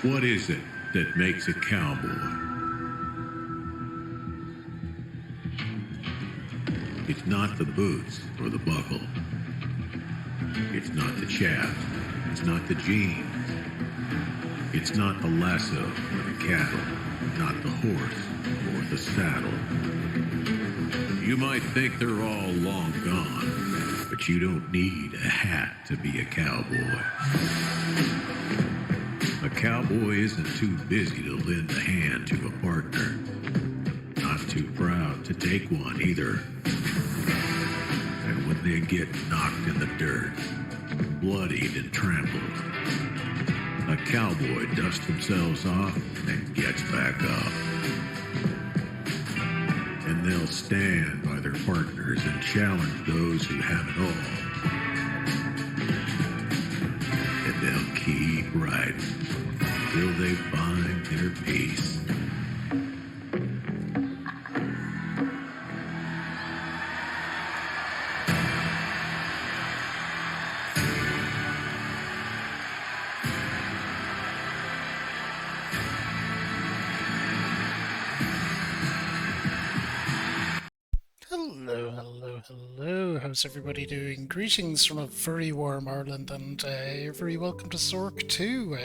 What is it that makes a cowboy? It's not the boots or the buckle. It's not the chaps. It's not the jeans. It's not the lasso or the cattle. Not the horse or the saddle. You might think they're all long gone, but you don't need a hat to be a cowboy. A cowboy isn't too busy to lend a hand to a partner. Not too proud to take one either. And when they get knocked in the dirt, bloodied and trampled, a cowboy dusts themselves off and gets back up. And they'll stand by their partners and challenge those who have it all. And they'll keep riding till they find their peace. Hello, how's everybody doing? Greetings from a very warm Ireland, and you're very welcome to Zork too.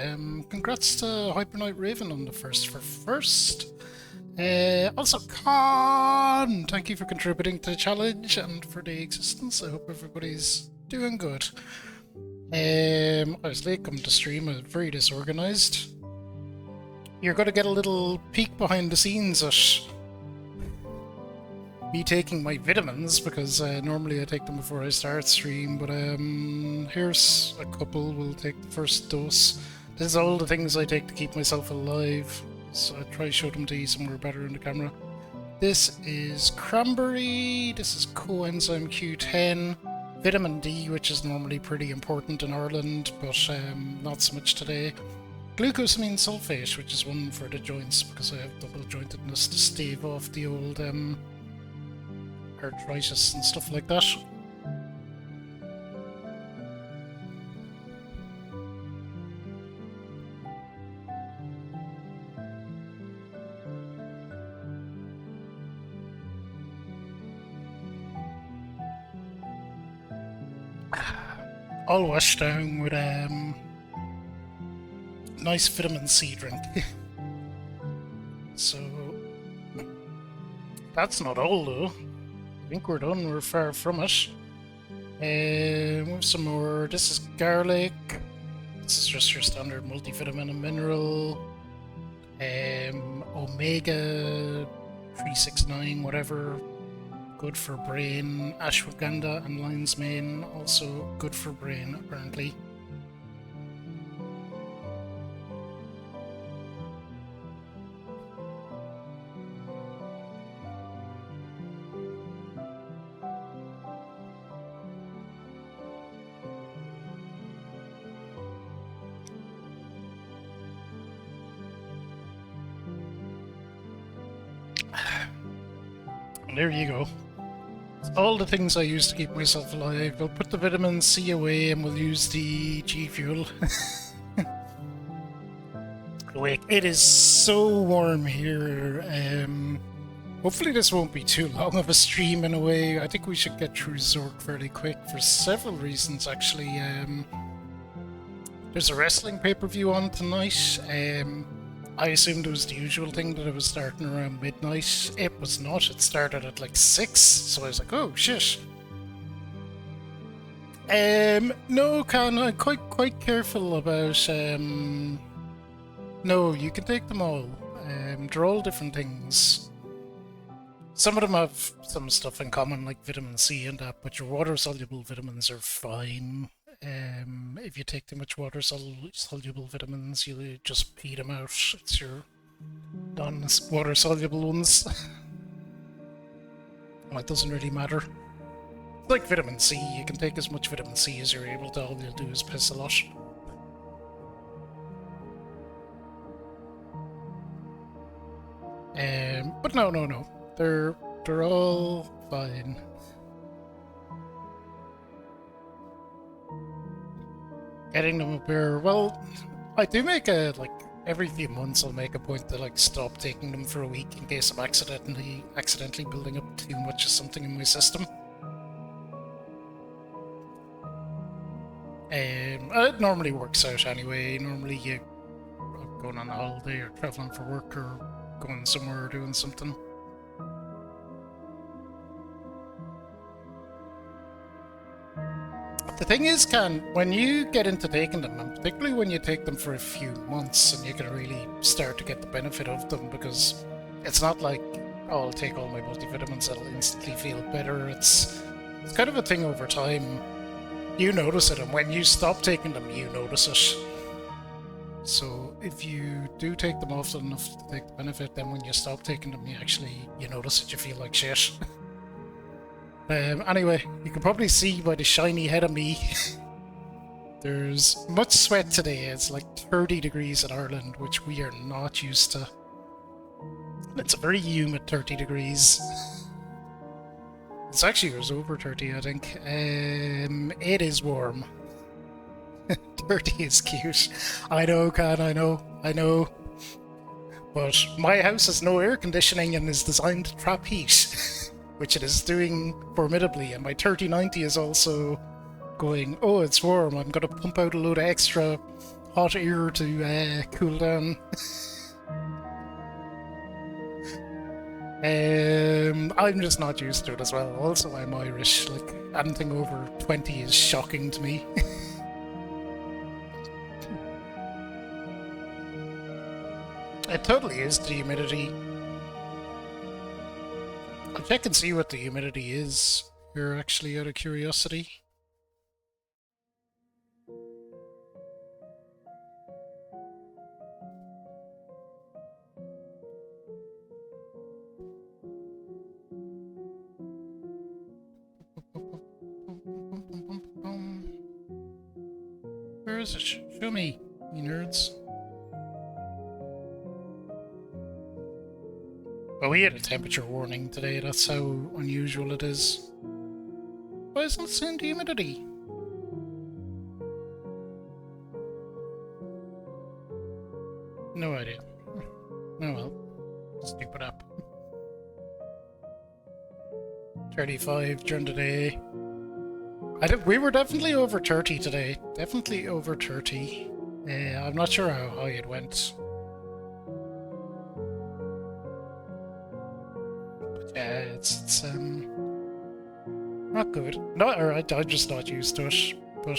Congrats to Hyper Knight Raven on the first for first. Also, Con, thank you for contributing to the challenge and for the existence. I hope everybody's doing good. I was late coming to stream, I was very disorganized. You're going to get a little peek behind the scenes at me taking my vitamins, because normally I take them before I start stream, but here's a couple. We'll take the first dose. This is all the things I take to keep myself alive, so I try to show them to you somewhere better in the camera. This is cranberry, this is coenzyme Q10, vitamin D, which is normally pretty important in Ireland, but not so much today. Glucosamine sulfate, which is one for the joints, because I have double jointedness to stave off the old arthritis and stuff like that. All washed down with nice vitamin C drink. So that's not all though. I think we're done, we're far from it. We have some more. This is garlic. This is just your standard multivitamin and mineral. Omega 369, whatever. Good for brain. Ashwagandha and lion's mane, also good for brain, apparently. There you go. All the things I use to keep myself alive. We'll put the vitamin C away and we'll use the G Fuel. Wait, it is so warm here. Hopefully this won't be too long of a stream in a way. I think we should get through Zork fairly quick for several reasons actually. There's a wrestling pay-per-view on tonight. I assumed it was the usual thing that it was starting around midnight. It was not. It started at like 6, so I was like, oh shit. No, Con, I'm quite careful about no, you can take them all. They're all different things. Some of them have some stuff in common, like vitamin C and that, but your water-soluble vitamins are fine. If you take too much water-soluble vitamins, you just pee them out. It's your non-water-soluble ones. Well, it doesn't really matter. It's like vitamin C, you can take as much vitamin C as you're able to, all you'll do is piss a lot. But no. They're all fine. Getting them up here, well, I do make a every few months I'll make a point to like stop taking them for a week in case I'm accidentally building up too much of something in my system. It normally works out anyway. Normally you are going on a holiday or traveling for work or going somewhere or doing something. The thing is, when you get into taking them, and particularly when you take them for a few months, and you can really start to get the benefit of them, because it's not like, oh, I'll take all my multivitamins, I'll instantly feel better. It's kind of a thing over time. You notice it, and when you stop taking them, you notice it. So if you do take them often enough to take the benefit, then when you stop taking them, you notice that you feel like shit. Anyway, you can probably see by the shiny head of me, there's much sweat today. It's like 30 degrees in Ireland, which we are not used to. It's a very humid 30 degrees. It's actually, it was over 30, I think. It is warm. 30 is cute. I know, Can, I know. But my house has no air conditioning and is designed to trap heat. Which it is doing formidably, and my 3090 is also going, oh, it's warm, I'm gonna pump out a load of extra hot air to cool down. I'm just not used to it as well. Also, I'm Irish, like, anything over 20 is shocking to me. It totally is the humidity. I'll check and see what the humidity is here, actually, out of curiosity. Where is it? Show me, you nerds. Well, we had a temperature warning today, that's how unusual it is. Why isn't it saying the humidity? No idea. Oh well. Stupid app. 35 during the day. We were definitely over 30 today. Definitely over 30. I'm not sure how high it went. It's not good. I'm just not used to it. But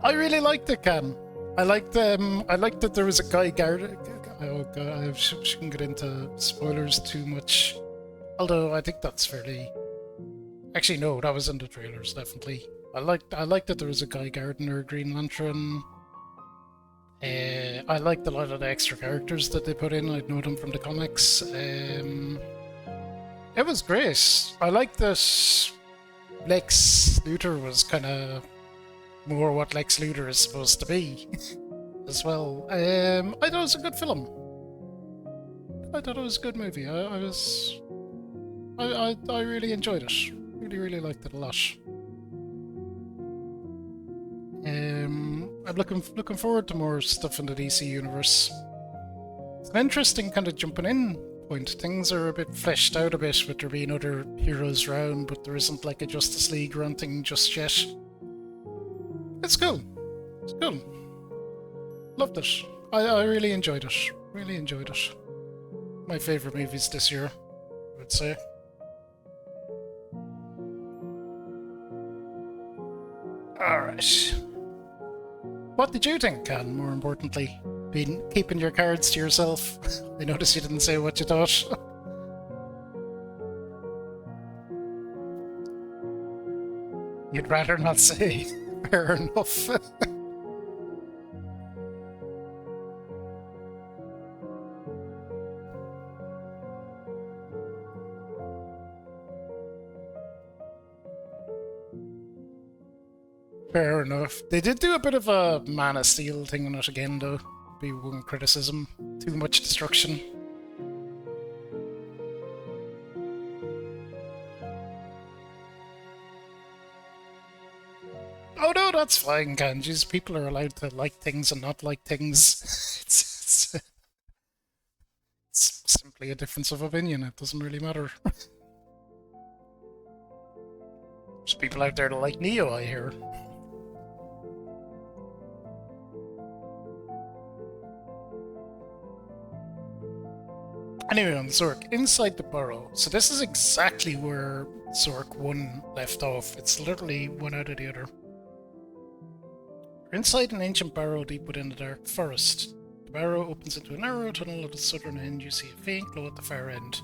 I really liked it, Cam. I liked that there was a guy guard. Oh god, I shouldn't get into spoilers too much. Although I think that's fairly. Actually, no, that was in the trailers definitely. I liked that there was a guy gardener, Green Lantern. I liked a lot of the extra characters that they put in. I'd know them from the comics. It was great. I liked that Lex Luthor was kind of more what Lex Luthor is supposed to be, as well. I thought it was a good film. I thought it was a good movie. I really enjoyed it. Really liked it a lot. I'm looking forward to more stuff in the DC universe. It's an interesting kind of jumping in point. Things are a bit fleshed out a bit with there being other heroes around, but there isn't like a Justice League or anything just yet. It's cool. It's cool. Loved it. I really enjoyed it. Really enjoyed it. My favourite movies this year, I would say. Alright. What did you think, Can, more importantly? Been keeping your cards to yourself? I noticed you didn't say what you thought. You'd rather not say. Fair enough. Fair enough. They did do a bit of a Man of Steel thing on it again, though. Be one criticism. Too much destruction. Oh no, that's fine, Kanjis. People are allowed to like things and not like things. It's simply a difference of opinion. It doesn't really matter. There's people out there that like Neo, I hear. Anyway, on Zork, inside the burrow. So this is exactly where Zork 1 left off. It's literally one out of the other. You're inside an ancient burrow deep within the dark forest. The burrow opens into a narrow tunnel at the southern end. You see a faint glow at the far end.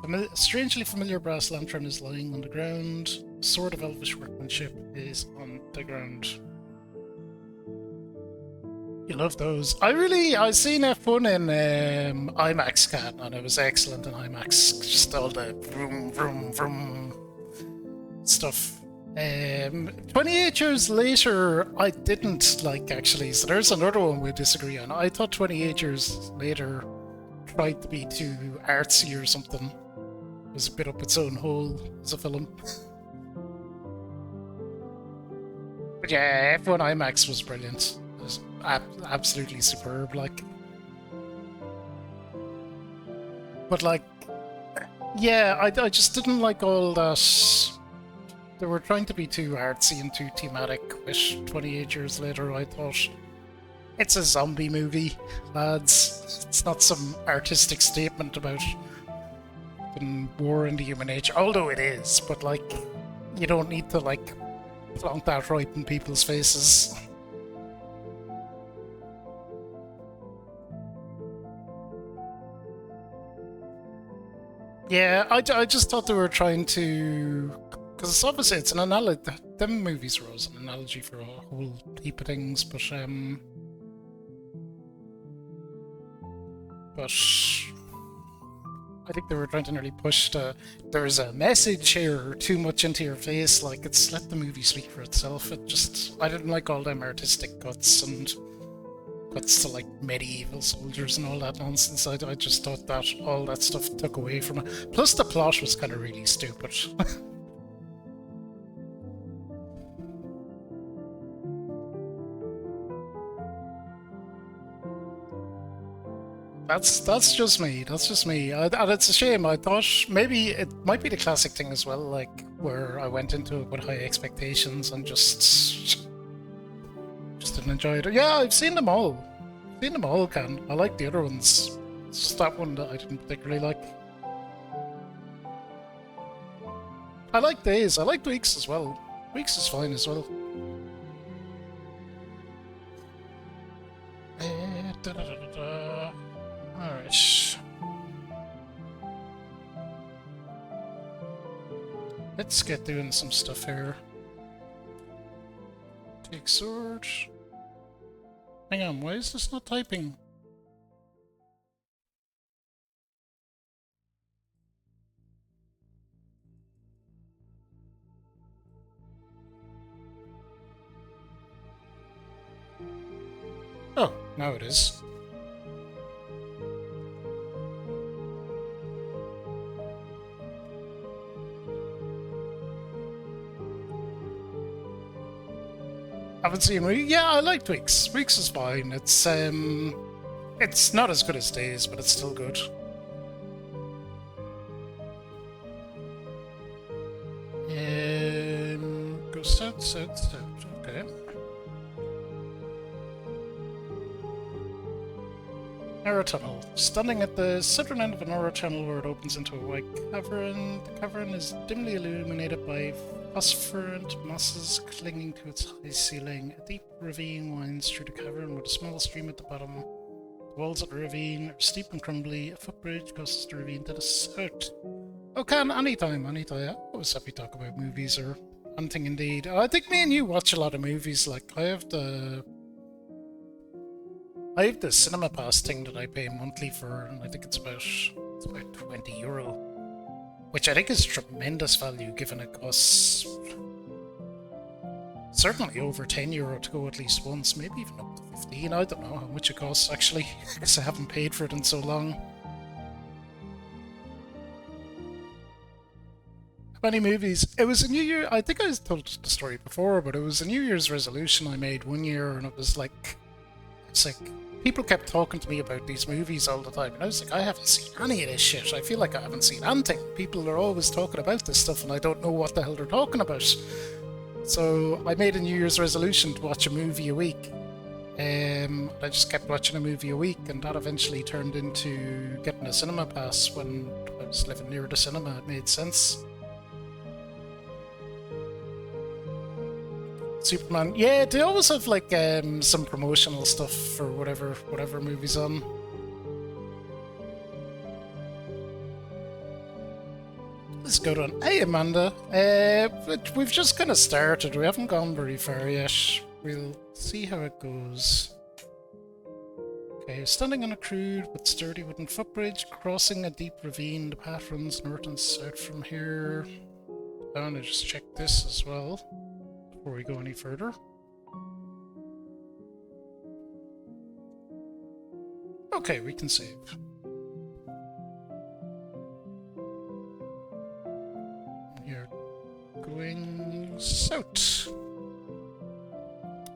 A strangely familiar brass lantern is lying on the ground. A sword of elvish workmanship is on the ground. You love those. I've seen F1 in IMAX, Can, and it was excellent in IMAX. Just all the vroom, vroom, vroom stuff. 28 years later, I didn't like, actually. So there's another one we disagree on. I thought 28 years later tried to be too artsy or something. It was a bit up its own hole as a film. But yeah, F1 IMAX was brilliant. It was absolutely superb, like. But like, yeah, I just didn't like all that. They were trying to be too artsy and too thematic, which 28 years later I thought, it's a zombie movie, lads. It's not some artistic statement about war in the human nature, although it is, but like, you don't need to like flaunt that right in people's faces. Yeah, I just thought they were trying to, because obviously it's an analogy. Them movies are always an analogy for a whole heap of things, but I think they were trying to nearly push there's a message here too much into your face, like it's let the movie speak for itself. I didn't like all them artistic cuts and cuts to like medieval soldiers and all that nonsense. I just thought that all that stuff took away from it. Plus the plot was kind of really stupid. That's just me. That's just me. And it's a shame. I thought maybe it might be the classic thing as well, like where I went into it with high expectations and just didn't enjoy it. Yeah, I've seen them all. Can. I like the other ones. It's just that one that I didn't particularly like. I like Days. I like Weeks as well. Weeks is fine as well. Alright. Let's get doing some stuff here. Take sword. Hang on, why is this not typing? Oh, now it is. Haven't seen Weeks. Yeah, I like Weeks. Weeks is fine. It's not as good as Days, but it's still good. Go south. Okay. Narrow tunnel. Standing at the southern end of a narrow tunnel where it opens into a white cavern. The cavern is dimly illuminated by phosphorescent mosses clinging to its high ceiling. A deep ravine winds through the cavern with a small stream at the bottom. The walls of the ravine are steep and crumbly. A footbridge crosses the ravine to the south. Okay, anytime. I always happy to talk about movies or hunting indeed. I think me and you watch a lot of movies. Like, I have the Cinema Pass thing that I pay monthly for, and I think it's about €20, which I think is tremendous value given it costs certainly over €10 to go at least once, maybe even up to 15. I don't know how much it costs actually, because I haven't paid for it in so long. many movies. It was a New Year. I think I told the story before, but it was a New Year's resolution I made one year, and it's like people kept talking to me about these movies all the time, and I was like, I haven't seen any of this shit. I feel like I haven't seen anything. People are always talking about this stuff, and I don't know what the hell they're talking about. So I made a New Year's resolution to watch a movie a week. I just kept watching a movie a week, and that eventually turned into getting a cinema pass when I was living near the cinema. It made sense. Superman, yeah, they always have like some promotional stuff for whatever movie's on. Let's go on. Hey, Amanda. We've just kind of started. We haven't gone very far yet. We'll see how it goes. Okay, standing on a crude but sturdy wooden footbridge, crossing a deep ravine. The path runs north and south from here. I want to just check this as well before we go any further. Okay, we can save. You're going south.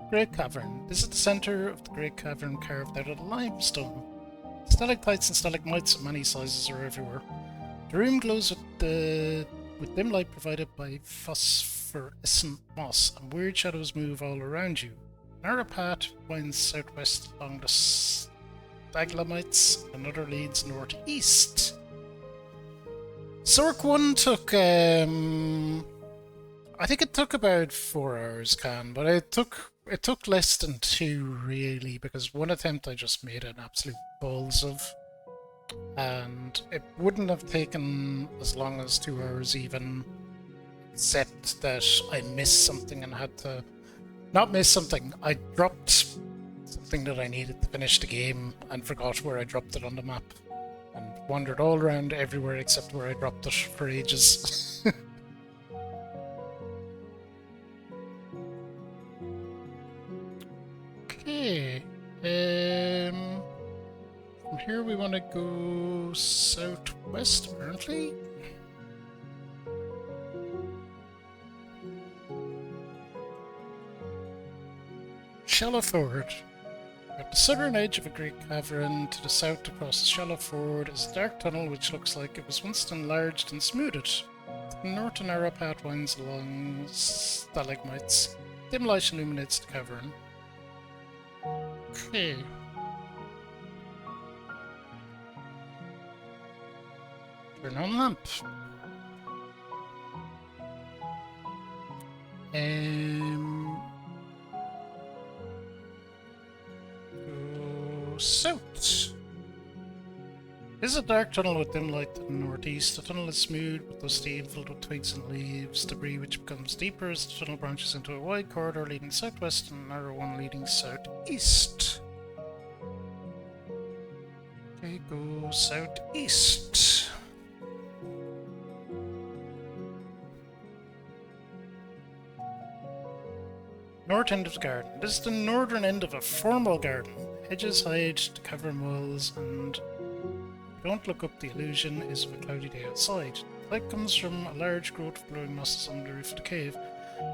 Great Cavern. This is the center of the Great Cavern carved out of limestone. Stalactites and stalagmites of many sizes are everywhere. The room glows with dim light provided by phosphorescent moss, and weird shadows move all around you. A narrow path winds southwest along the stalagmites, and another leads northeast. Zork 1 took, I think it took about 4 hours, but it took less than 2, really, because one attempt I just made an absolute balls of. And it wouldn't have taken as long as 2 hours even, except that I missed something and had to... Not miss something, I dropped something that I needed to finish the game and forgot where I dropped it on the map. And wandered all around everywhere except where I dropped it for ages. Okay, from here we want to go southwest, apparently. Shallow Ford. At the southern edge of a great cavern to the south across the shallow ford is a dark tunnel which looks like it was once enlarged and smoothed. The north and narrow path winds along stalagmites. Dim light illuminates the cavern. Okay. Turn on lamp. Go south. This is a dark tunnel with dim light to the northeast. The tunnel is smooth but dusty and filled with twigs and leaves, debris which becomes deeper as the tunnel branches into a wide corridor leading southwest and a narrow one leading southeast. Okay, go southeast. North end of the garden. This is the northern end of a formal garden. Hedges hide the cavern walls, and don't look up, the illusion is of a cloudy day outside. The light comes from a large growth of glowing mosses on the roof of the cave.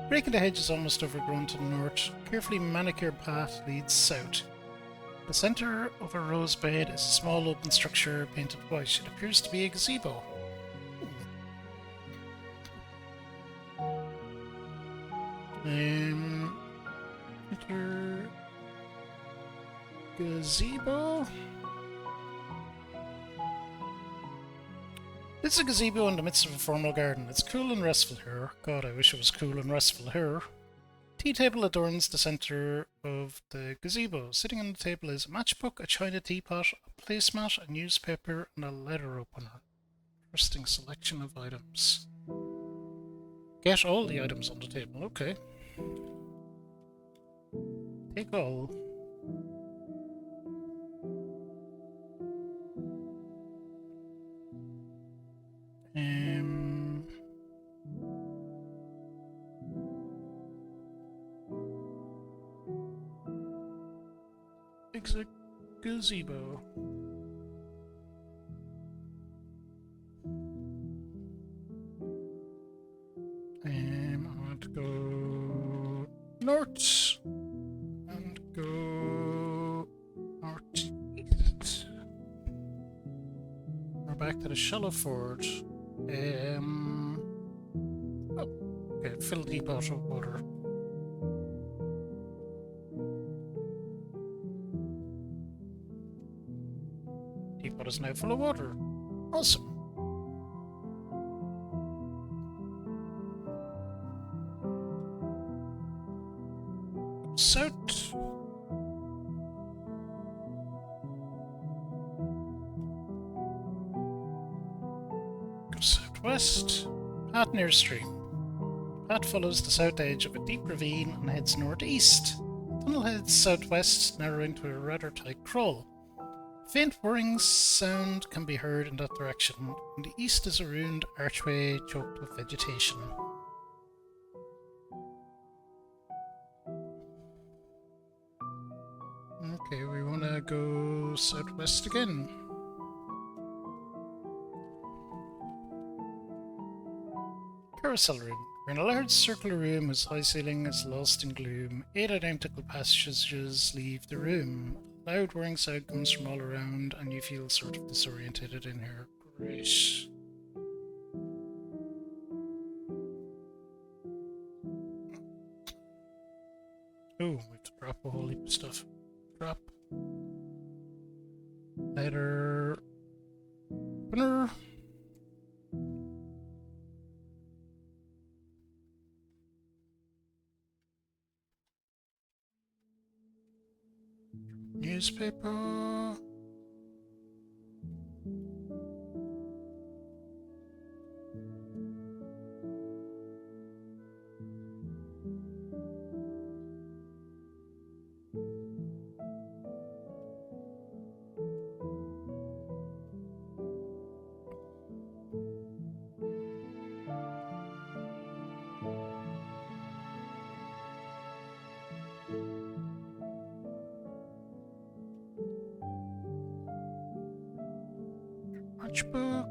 Breaking the hedge is almost overgrown to the north. A carefully manicured path leads south. The centre of a rose bed is a small open structure painted white. It appears to be a gazebo. Enter gazebo. This is a gazebo in the midst of a formal garden. It's cool and restful here. God, I wish it was cool and restful here. Tea table adorns the centre of the gazebo. Sitting on the table is a matchbook, a china teapot, a placemat, a newspaper, and a letter opener. Interesting selection of items. Get all the items on the table, okay. Take all. Exit gazebo. north and go northeast. We're back to the shallow ford. Oh, okay, fill deep out of water. Teapot is now full of water. Awesome. South. Go southwest. Path near stream. Path follows the south edge of a deep ravine and heads northeast. Tunnel heads southwest, narrowing to a rather tight crawl. Faint whirring sound can be heard in that direction. On the east is a ruined archway choked with vegetation. Okay, we want to go southwest again. Carousel room. We're in a large circular room whose high ceiling is lost in gloom. 8 identical passages leave the room. Loud whirring sound comes from all around, and you feel sort of disorientated in here. Great. Oh, we have to drop a whole heap of stuff. Drop. Letter. Opener. Newspaper. Matchbook.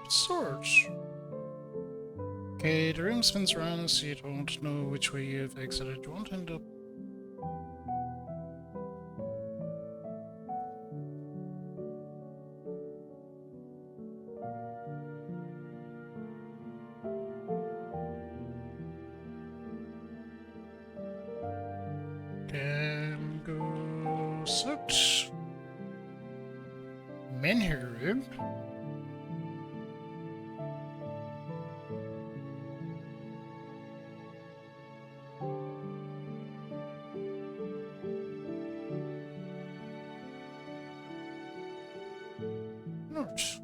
Swords. Okay, the room spins around so you don't know which way you've exited. You won't end up. Go south. Menhir room. North.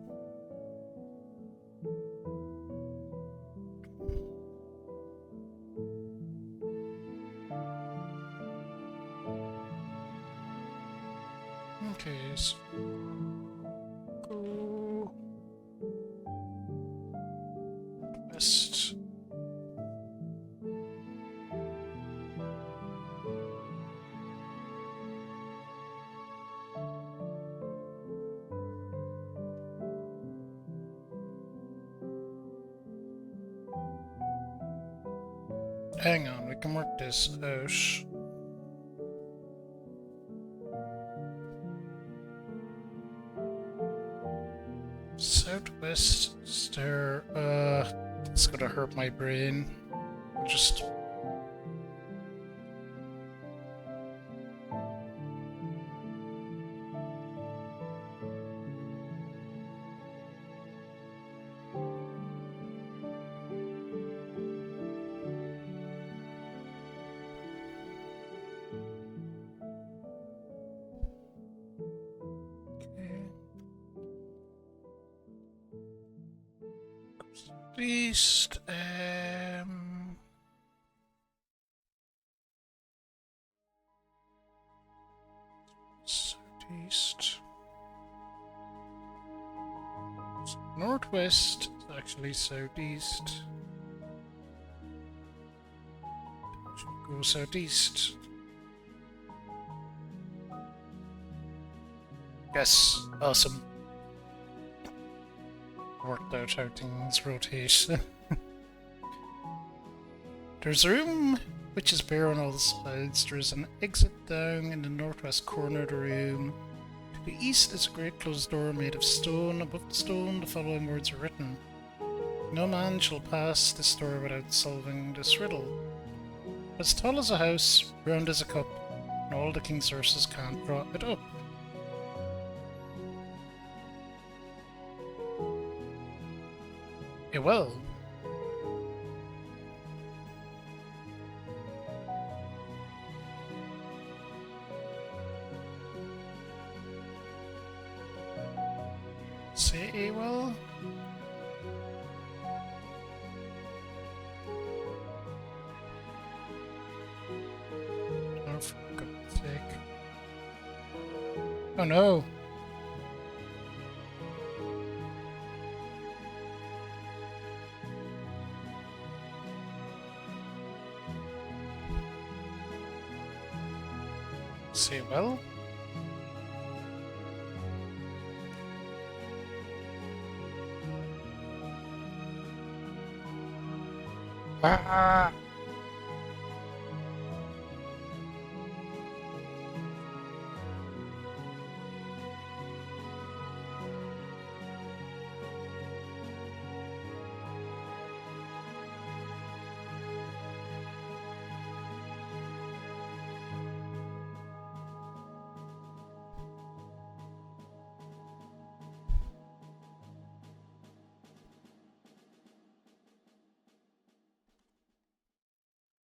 Okay, so go west. Hang on, we can work this out. Southwest stair. It's gonna hurt my brain. Just. East, southeast, northwest, actually southeast. Go southeast. Yes, awesome. Worked out how things rotate. There's a room which is bare on all the sides. There is an exit down in the northwest corner of the room. To the east is a great closed door made of stone. Above the stone, the following words are written: "No man shall pass this door without solving this riddle. As tall as a house, round as a cup, and all the king's horses can't draw it up." It will. Say it will. Oh, for God's sake. Oh no. Say well. Ah.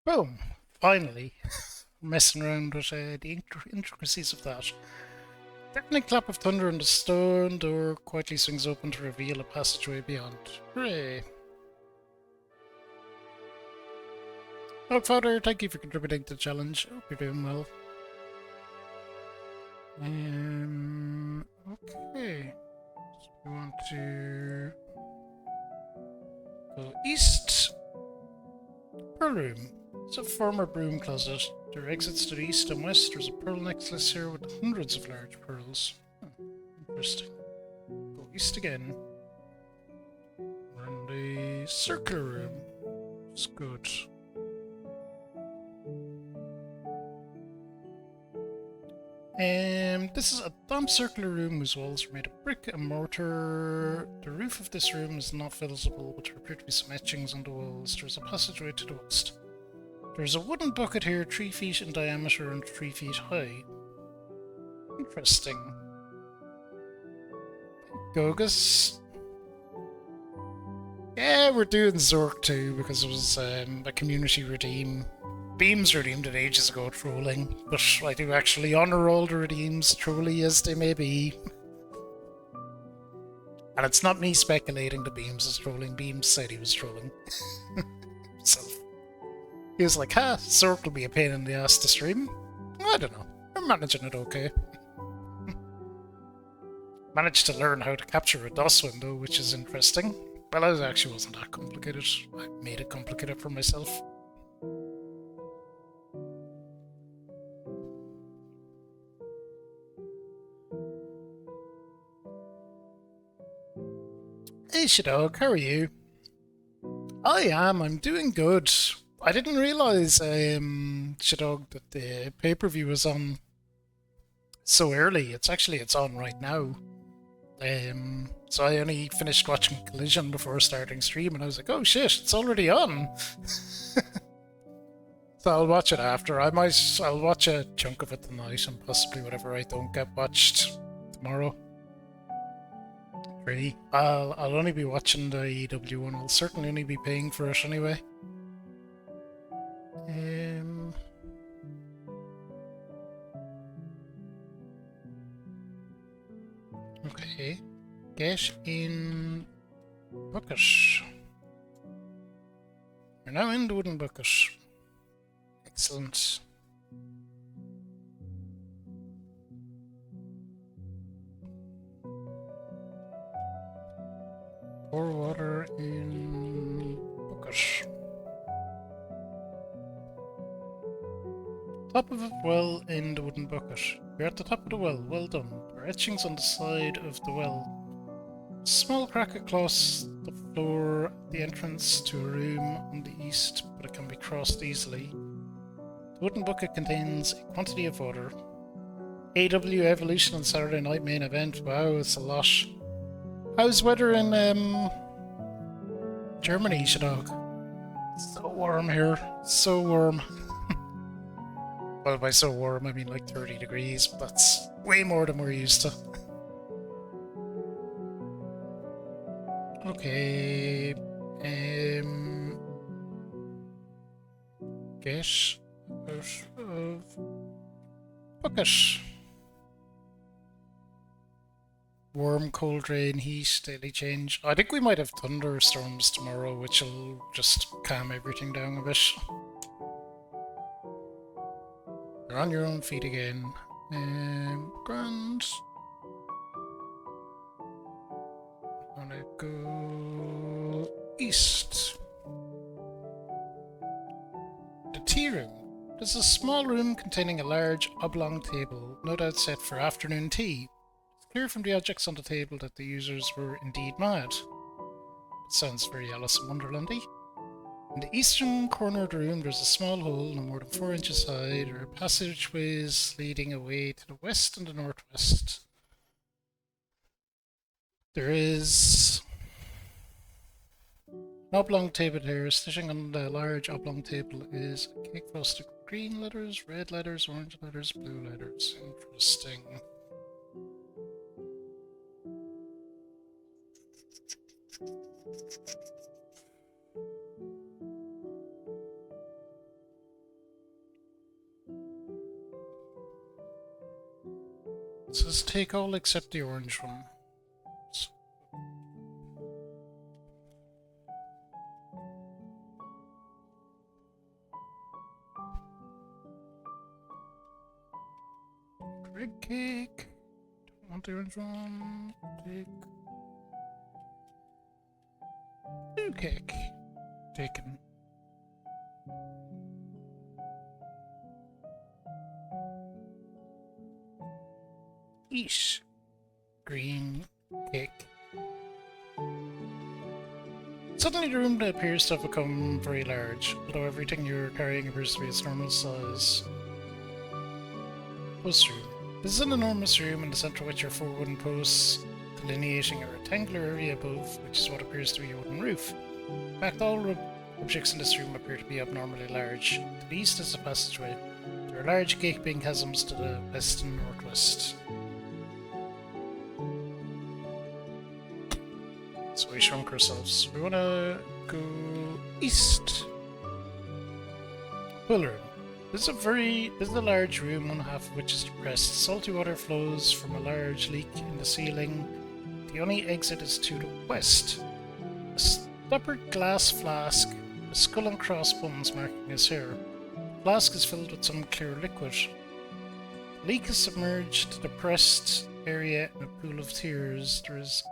Boom! Finally, messing around with the intricacies of that. Deafening clap of thunder and the stone door quietly swings open to reveal a passageway beyond. Hooray! Well, Father, thank you for contributing to the challenge. Hope you're doing well. Okay. So we want to go east. Pearl room. It's a former broom closet. There are exits to the east and west. There's a pearl necklace here with hundreds of large pearls. Interesting. Go east again. We're in the circular room. It's good. This is a damp circular room whose walls are made of brick and mortar. The roof of this room is not visible, but there appear to be some etchings on the walls. There's a passageway to the west. There's a wooden bucket here, 3 feet in diameter and 3 feet high. Interesting. Gogus. Yeah, we're doing Zork too, because it was a community redeem. Beams redeemed it ages ago, trolling, but I do actually honour all the redeems, trolly as they may be. And it's not me speculating the Beams is trolling, Beams said he was trolling. So, he was like, ha, Zork will be a pain in the ass to stream. I don't know, I'm managing it okay. Managed to learn how to capture a DOS window, which is interesting. Well, it actually wasn't that complicated, I made it complicated for myself. Hey Shadog, how are you? I'm doing good. I didn't realise, Shadog, that the pay-per-view was on so early. It's on right now. So I only finished watching Collision before starting stream and I was like, oh shit, it's already on! So I'll watch it after. I'll watch a chunk of it tonight and possibly whatever I don't get watched tomorrow. Really? I'll only be watching the EW one. I'll certainly only be paying for it anyway. Okay. Get in bucket. You're now in the wooden bucket. Excellent. Pour water in bucket. Top of a well in the wooden bucket. You're at the top of the well. Well done. There are etchings on the side of the well. Small crack across the floor, the entrance to a room on the east, but it can be crossed easily. The wooden bucket contains a quantity of water. AW Evolution on Saturday night main event. Wow, it's a lot. How's weather in Germany, Shadog? So warm here. So warm. Well, by so warm, I mean like 30 degrees, but that's way more than we're used to. Okay. Get out of bucket. Warm, cold, rain, heat, daily change. I think we might have thunderstorms tomorrow, which will just calm everything down a bit. You're on your own feet again. Grand. I'm gonna go east. The tea room. There's a small room containing a large oblong table, no doubt set for afternoon tea. It's clear from the objects on the table that the users were indeed mad. It sounds very Alice in Wonderlandy. In the eastern corner of the room there's a small hole no more than 4 inches high. There are passageways leading away to the west and the northwest. There is an oblong table here. Sitting on the large oblong table is a cake frosted with green letters, red letters, orange letters, blue letters. Interesting. It says take all except the orange one. Red cake. Don't want the orange one. Take blue cake. Taken. Eat. Green cake. Suddenly the room appears to have become very large, although everything you're carrying appears to be its normal size. Post room. This is an enormous room in the centre of which are 4 wooden posts, delineating a rectangular area above, which is what appears to be a wooden roof. In fact, all objects in this room appear to be abnormally large. To the east is a passageway. There are large gaping chasms to the west and northwest. So we shrunk ourselves. We want to go east. Pool room. This is a large room, one half of which is depressed. Salty water flows from a large leak in the ceiling. The only exit is to the west. A stoppered glass flask, a skull and crossbones marking is here. The flask is filled with some clear liquid. The leak is submerged to the depressed area in a pool of tears. There is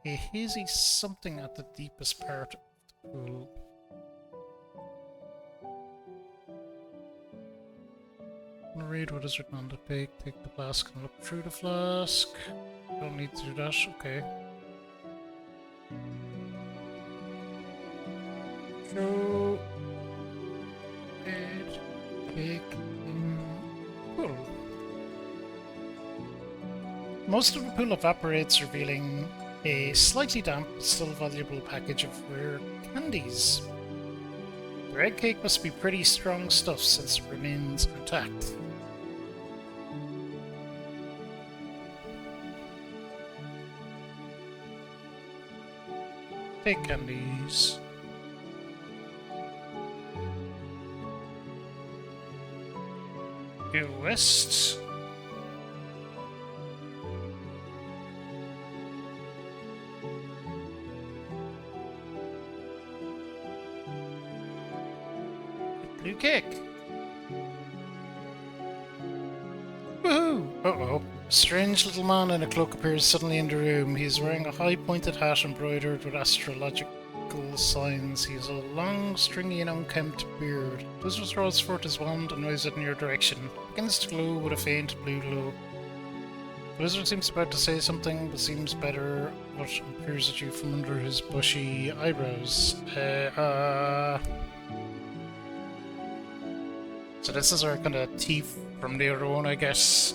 a hazy something at the deepest part of the pool. I'm gonna read what is written on the page. Take the flask and look through the flask. Don't need to do that, okay. Show it cake in pool. Most of the pool evaporates, revealing a slightly damp but still valuable package of rare candies. The red cake must be pretty strong stuff since it remains intact. Take candies. Go west. Blue cake. Woohoo! Uh-oh. A strange little man in a cloak appears suddenly in the room. He is wearing a high-pointed hat embroidered with astrological signs. He has a long, stringy and unkempt beard. Wizard throws forth his wand and waves it in your direction. It begins to glow with a faint blue glow. The wizard seems about to say something, but seems better robot peers at you from under his bushy eyebrows. So this is our kind of thief from later on, I guess.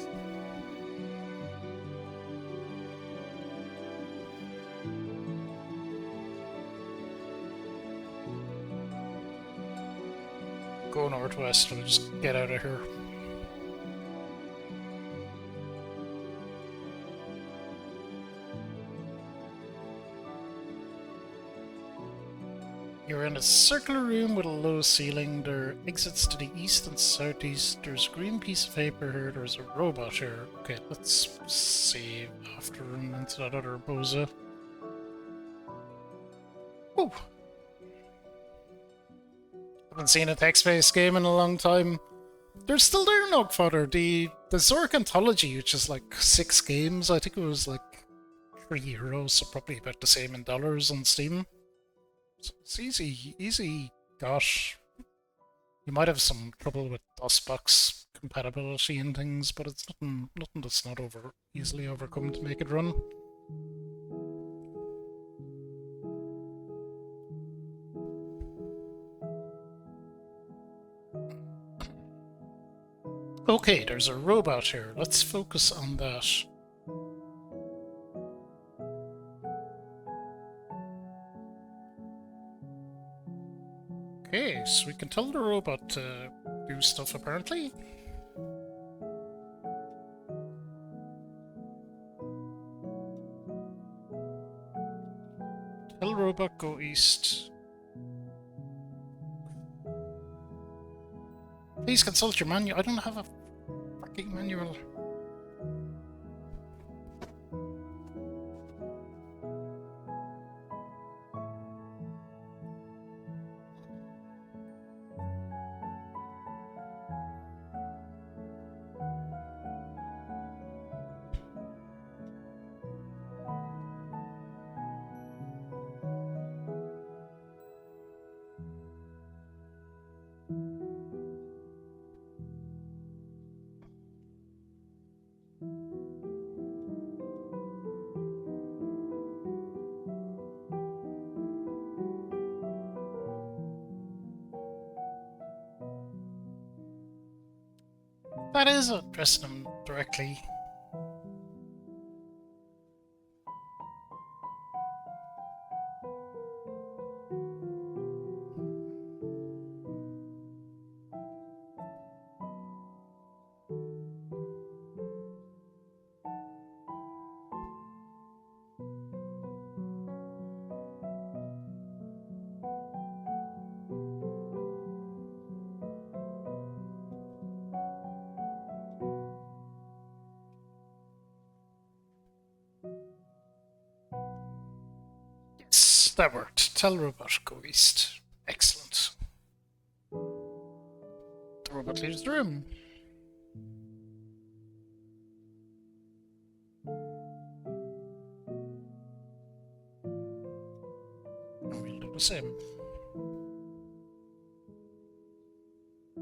Go northwest and just get out of here. You're in a circular room with a low ceiling. There are exits to the east and southeast. There's a green piece of paper here. There's a robot here. Okay, let's save after running into that other boza. Oh! Haven't seen a text-based game in a long time. They're still there, Nogfather. The Zork Anthology, which is like 6 games, I think it was like €3, so probably about the same in dollars on Steam. It's easy. Gosh, you might have some trouble with DOSBox compatibility and things, but it's nothing that's not easily overcome to make it run. Okay, there's a robot here. Let's focus on that. Okay, so we can tell the robot to do stuff, apparently. Tell robot go east. Please consult your manual. I don't have a fucking manual. That is addressing them directly. Yes, that worked. Tell robot go east. Excellent. The robot leaves the room. And we'll do the same.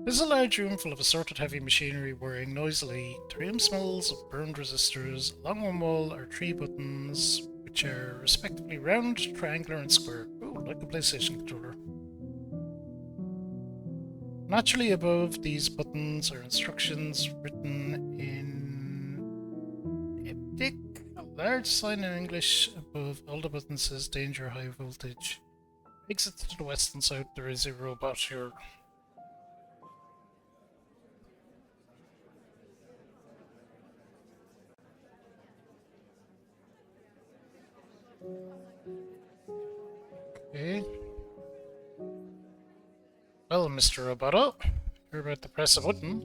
This is a large room full of assorted heavy machinery whirring noisily. The room smells of burned resistors. Along one wall are 3 buttons, which are respectively round, triangular, and square. Oh, like a PlayStation controller. Naturally above these buttons are instructions written in Eptic. A large sign in English above all the buttons says danger high voltage. Exit to the west and south. There is a robot here. Okay. Well, Mr. Roboto, you're about to press a button.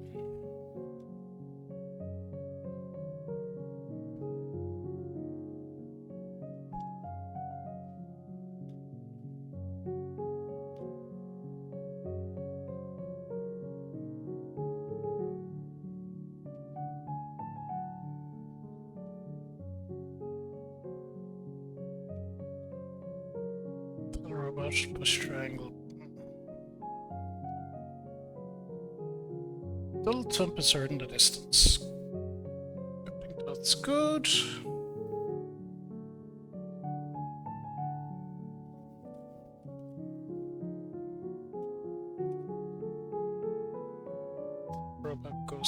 The robot push triangle. Little thump is heard in the distance. I think that's good.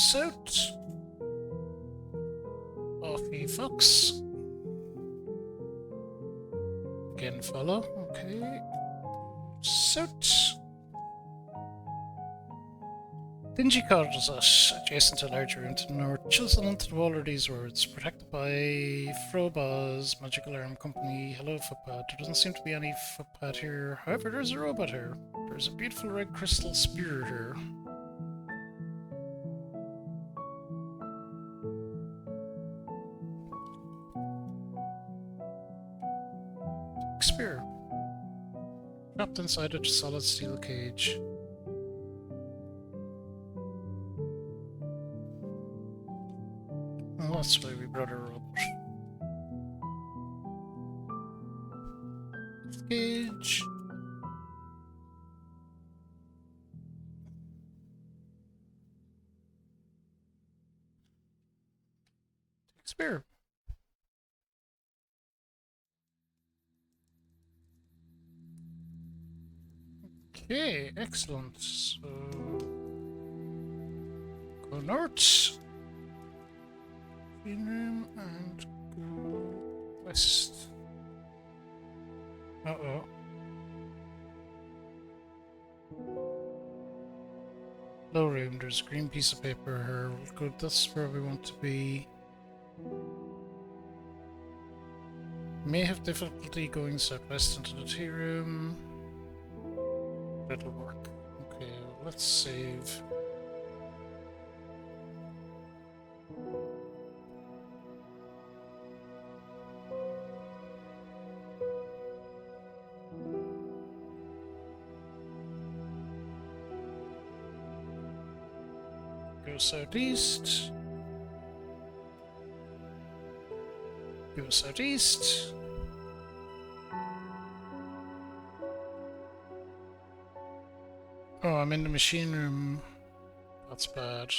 south. Off he fucks. Again follow, okay. South. Dingy cottages adjacent to a larger room to the north, chiseled into the wall are these words: protected by Frobaz Magical Arm Company. Hello, footpad. There doesn't seem to be any footpad here. However, there's a robot here. There's a beautiful red crystal spear here. Spear. Trapped inside a solid steel cage. Well, that's why we brought a robot. Cage. Spear. Okay, excellent. So go north. Green room and go west. Uh-oh. Low room, there's a green piece of paper here. We'll go, that's where we want to be. May have difficulty going southwest into the tea room. That'll work. Okay, let's save. Go southeast. Go southeast. Oh, I'm in the machine room. That's bad.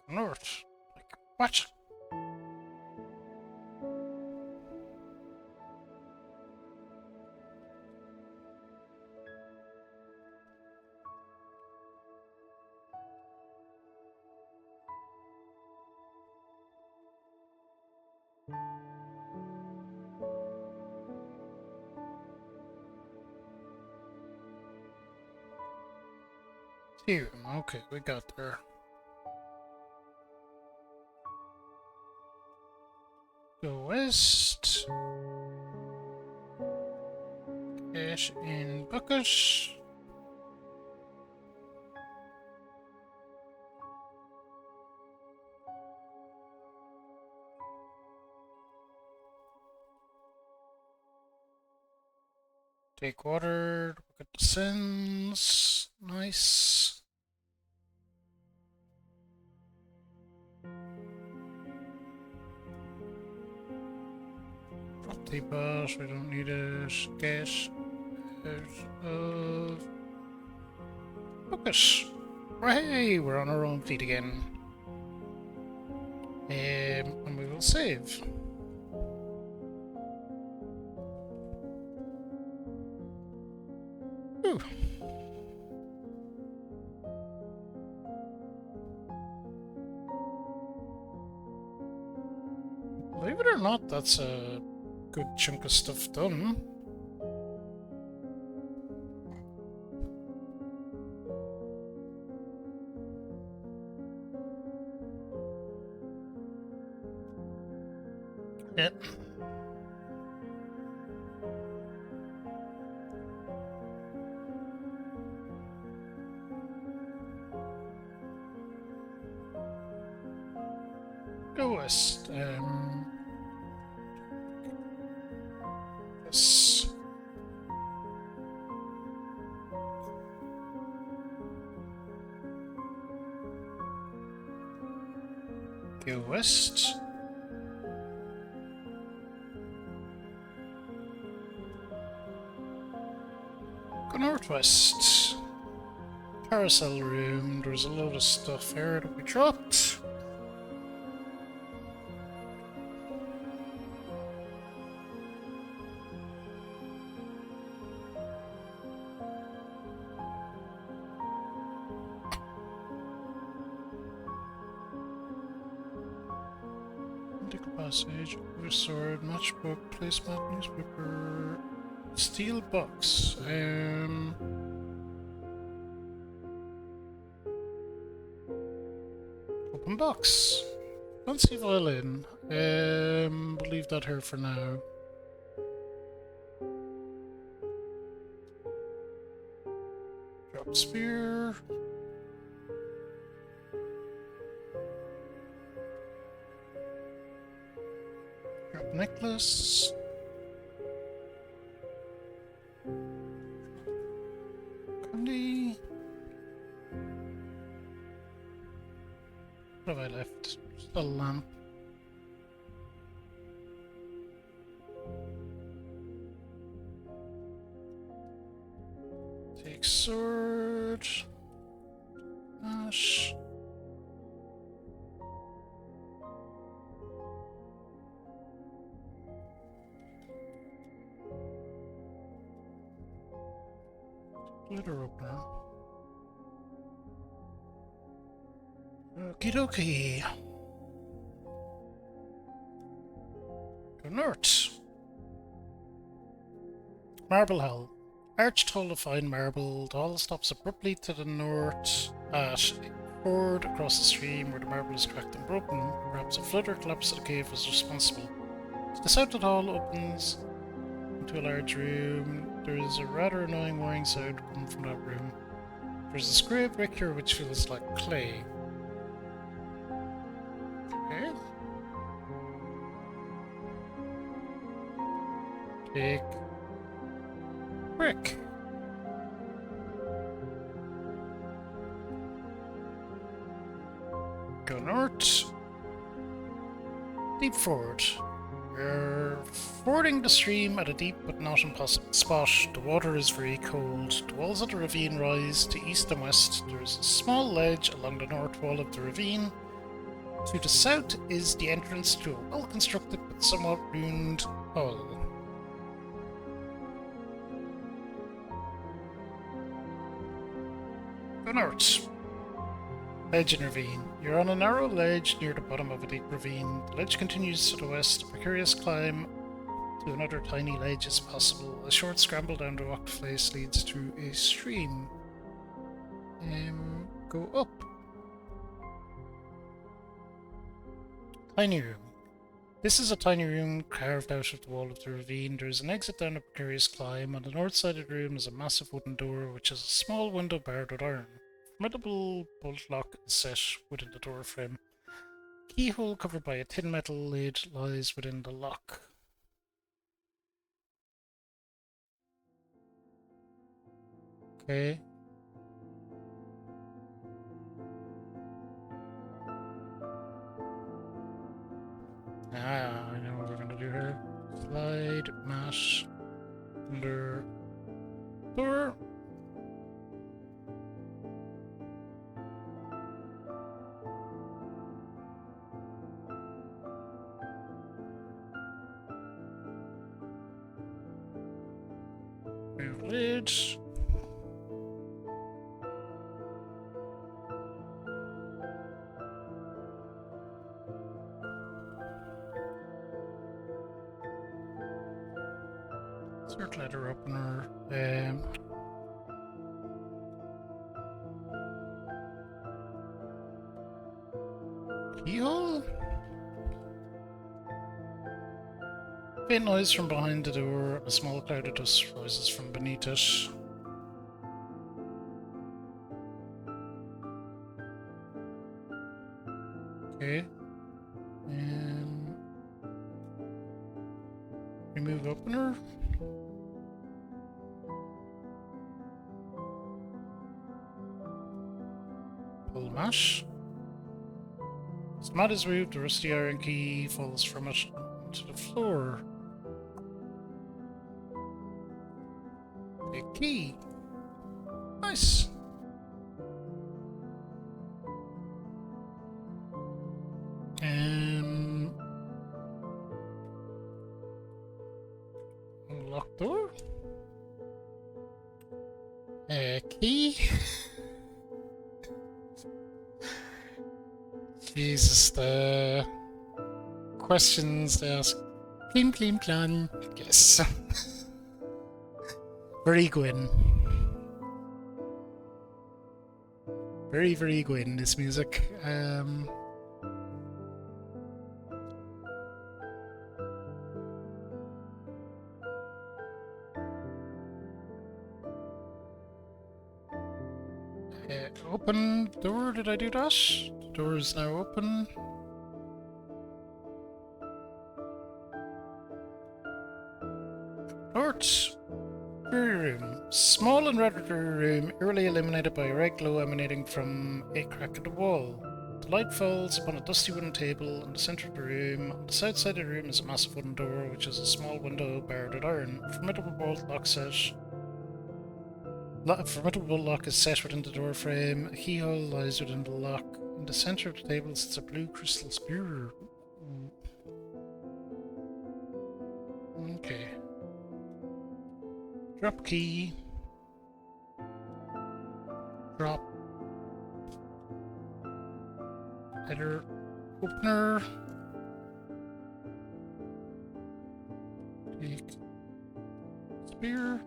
North. Like, what? Here, okay, we got there. Go west. Cash in bucket. Take water, look at the sins. Nice. Teapot, we don't need a gas out of focus. Hey, we're on our own feet again. And we will save. Ooh. Believe it or not, that's a good chunk of stuff done. Yep. Go west. Yes. Go west. Go northwest. Carousel room. There's a load of stuff here that we dropped. passage, sword, matchbook, placemat, newspaper, steel box. Open box. Fancy violin. We'll leave that here for now. Drop spear. Drop necklace. Candy. What have I left? Just a lamp. Take sword. Ash. Glitter opener. Okie dokie. Go north. Marble Hall. Arched hall of fine marble. The hall stops abruptly to the north at a ford across the stream where the marble is cracked and broken. Perhaps a flood or collapse of the cave was responsible. To the south of the hall opens into a large room. There is a rather annoying whirring sound coming from that room. There's a square brick here which feels like clay. Okay. Take brick. Go north. Deep ford. We're fording the stream at a deep but not impossible spot. The water is very cold. The walls of the ravine rise to east and west. There is a small ledge along the north wall of the ravine. To the south is the entrance to a well-constructed but somewhat ruined hall. Go north. Ledge and ravine. You're on a narrow ledge near the bottom of a deep ravine. The ledge continues to the west. A precarious climb to another tiny ledge is possible. A short scramble down the rock face leads to a stream. Go up. Tiny room. This is a tiny room carved out of the wall of the ravine. There is an exit down a precarious climb. On the north side of the room is a massive wooden door which has a small window barred with iron. Formidable bolt lock is set within the door frame. Keyhole covered by a tin metal lid lies within the lock. Okay. I know what we're gonna do here. Slide, mash, under door. Move lid. Insert letter opener. Keyhole? Faint noise from behind the door. A small cloud of dust rises from beneath it. Okay. Remove opener. Pull mash. As the mat is removed, the rusty iron key falls from it onto the floor. A key. Nice. Unlock door. Key. Jesus, the questions to ask. Plim plim clan. Yes. Very Gwyn. Very, very Gwyn, this music. Open door, did I do that? The door is now open. North room. Small and redditor room, eerily illuminated by a red glow emanating from a crack in the wall. The light falls upon a dusty wooden table in the centre of the room. On the south side of the room is a massive wooden door, which is a small window barred with iron. A formidable bolt lock set. A formidable lock is set within the door frame. A keyhole lies within the lock. In the centre of the table sits a blue crystal spear. Okay. Drop key. Drop. Header. Opener. Take. Spear.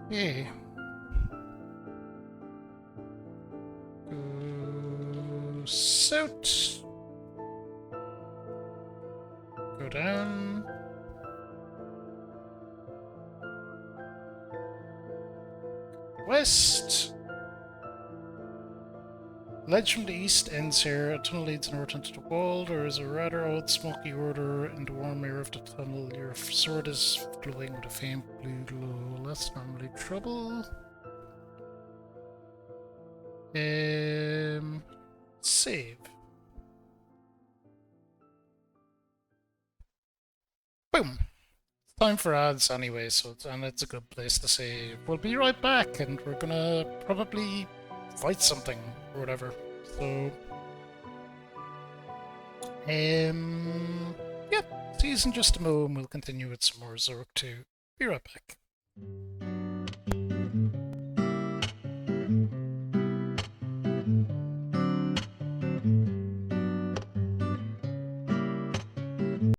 Okay. Go south. Go down. West. Ledge from the east ends here. A tunnel leads north into the wall. There is a rather old smoky odor in the warm air of the tunnel. Your sword is glowing with a faint blue glow. That's normally trouble. Save. Boom. It's time for ads anyway, and it's a good place to say we'll be right back, and we're gonna probably fight something or whatever. So, yep. See you in just a moment. We'll continue with some more Zork 2. Be right back.